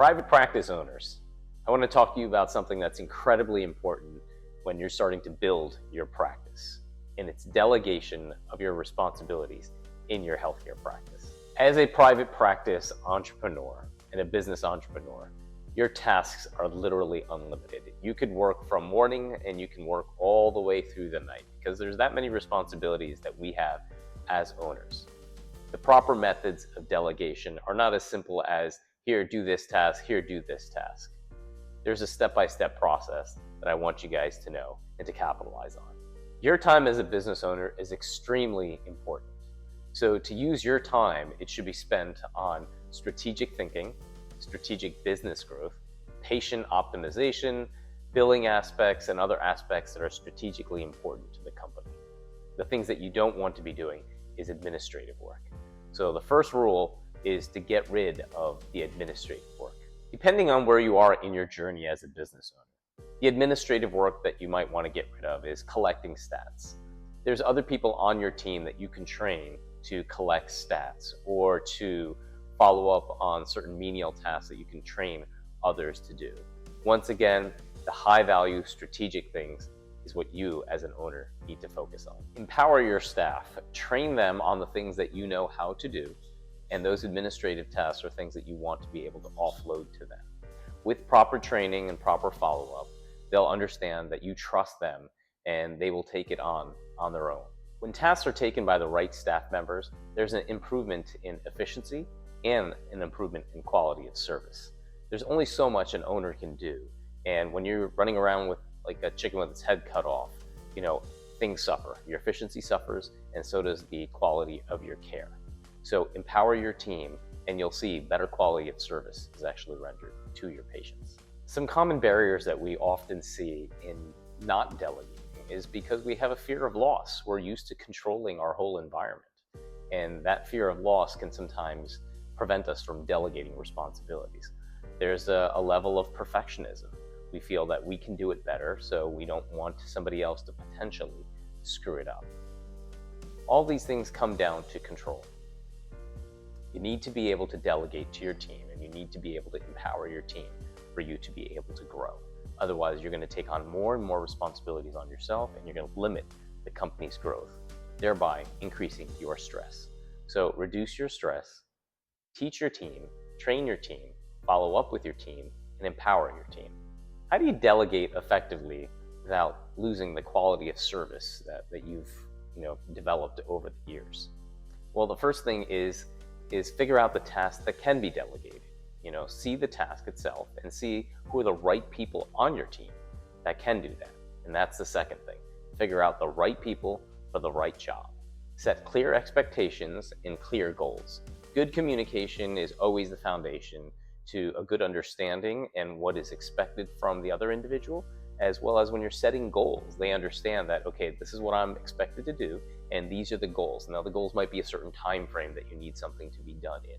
Private practice owners, I want to talk to you about something that's incredibly important when you're starting to build your practice, and it's delegation of your responsibilities in your healthcare practice. As a private practice entrepreneur and a business entrepreneur, your tasks are literally unlimited. You could work from morning and you can work all the way through the night because there's that many responsibilities that we have as owners. The proper methods of delegation are not as simple as here, do this task, here, do this task. There's a step-by-step process that I want you guys to know and to capitalize on. Your time as a business owner is extremely important. So to use your time, it should be spent on strategic thinking, strategic business growth, patient optimization, billing aspects, and other aspects that are strategically important to the company. The things that you don't want to be doing is administrative work. So the first rule is to get rid of the administrative work. Depending on where you are in your journey as a business owner, the administrative work that you might want to get rid of is collecting stats. There's other people on your team that you can train to collect stats or to follow up on certain menial tasks that you can train others to do. Once again, the high value strategic things is what you as an owner need to focus on. Empower your staff, train them on the things that you know how to do, and those administrative tasks are things that you want to be able to offload to them. With proper training and proper follow-up, they'll understand that you trust them and they will take it on their own. When tasks are taken by the right staff members, there's an improvement in efficiency and an improvement in quality of service. There's only so much an owner can do, and when you're running around with like a chicken with its head cut off, things suffer. Your efficiency suffers, and so does the quality of your care. So empower your team, and you'll see better quality of service is actually rendered to your patients. Some common barriers that we often see in not delegating is because we have a fear of loss. We're used to controlling our whole environment, and that fear of loss can sometimes prevent us from delegating responsibilities. There's a level of perfectionism. We feel that we can do it better, so we don't want somebody else to potentially screw it up. All these things come down to control. You need to be able to delegate to your team, and you need to be able to empower your team for you to be able to grow. Otherwise, you're going to take on more and more responsibilities on yourself, and you're going to limit the company's growth, thereby increasing your stress. So reduce your stress, teach your team, train your team, follow up with your team, and empower your team. How do you delegate effectively without losing the quality of service that you've developed over the years? Well, the first thing is figure out the tasks that can be delegated. See the task itself and see who are the right people on your team that can do that. And that's the second thing. Figure out the right people for the right job. Set clear expectations and clear goals. Good communication is always the foundation to a good understanding and what is expected from the other individual, as well as when you're setting goals, they understand that, okay, this is what I'm expected to do, and these are the goals. Now, the goals might be a certain time frame that you need something to be done in.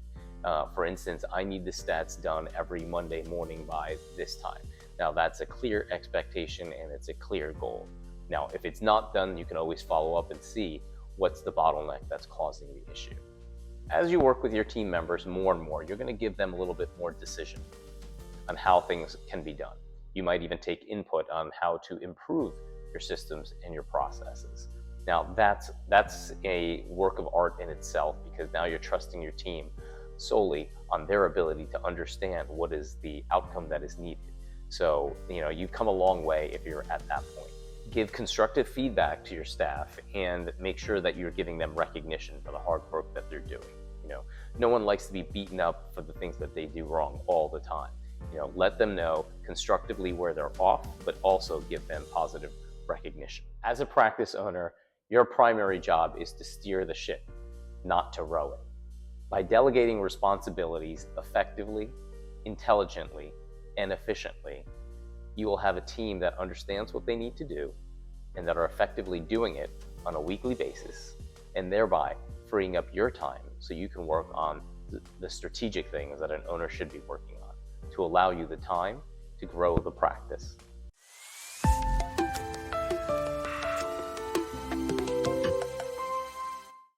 For instance, I need the stats done every Monday morning by this time. Now, that's a clear expectation and it's a clear goal. Now, if it's not done, you can always follow up and see what's the bottleneck that's causing the issue. As you work with your team members more and more, you're going to give them a little bit more decision on how things can be done. You might even take input on how to improve your systems and your processes. Now, that's a work of art in itself, because now you're trusting your team solely on their ability to understand what is the outcome that is needed. So, you've come a long way if you're at that point. Give constructive feedback to your staff and make sure that you're giving them recognition for the hard work that they're doing. No one likes to be beaten up for the things that they do wrong all the time. Let them know constructively where they're off, but also give them positive recognition. As a practice owner, your primary job is to steer the ship, not to row it. By delegating responsibilities effectively, intelligently, and efficiently, you will have a team that understands what they need to do and that are effectively doing it on a weekly basis, and thereby freeing up your time so you can work on the strategic things that an owner should be working on to allow you the time to grow the practice.